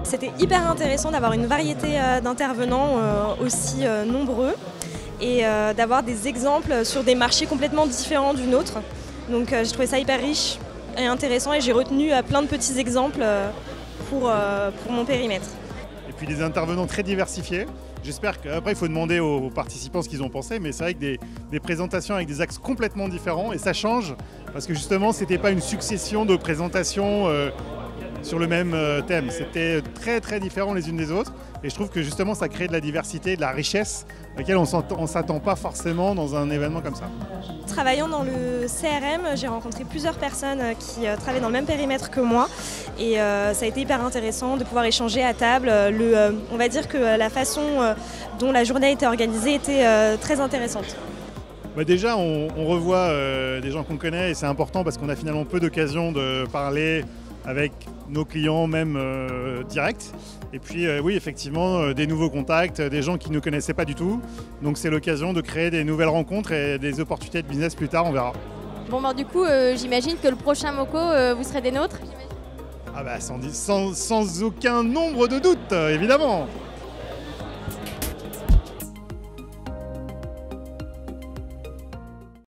C'était hyper intéressant d'avoir une variété d'intervenants aussi nombreux et d'avoir des exemples sur des marchés complètement différents d'une autre. Donc j'ai trouvé ça hyper riche et intéressant et j'ai retenu plein de petits exemples pour mon périmètre. Et puis des intervenants très diversifiés. J'espère qu'après il faut demander aux participants ce qu'ils ont pensé, mais c'est vrai que des présentations avec des axes complètement différents et ça change parce que justement c'était pas une succession de présentations sur le même thème. C'était très très différent les unes des autres et je trouve que justement ça crée de la diversité, de la richesse à laquelle on ne s'attend pas forcément dans un événement comme ça. Travaillant dans le CRM, j'ai rencontré plusieurs personnes qui travaillent dans le même périmètre que moi et ça a été hyper intéressant de pouvoir échanger à table. On va dire que la façon dont la journée a été organisée était très intéressante. Déjà, on revoit des gens qu'on connaît et c'est important parce qu'on a finalement peu d'occasions de parler avec nos clients, même directs. Et puis oui, effectivement, des nouveaux contacts, des gens qui ne nous connaissaient pas du tout. Donc c'est l'occasion de créer des nouvelles rencontres et des opportunités de business plus tard, on verra. Bon, du coup, j'imagine que le prochain MOCO, vous serez des nôtres. Ah bah sans aucun nombre de doutes, évidemment.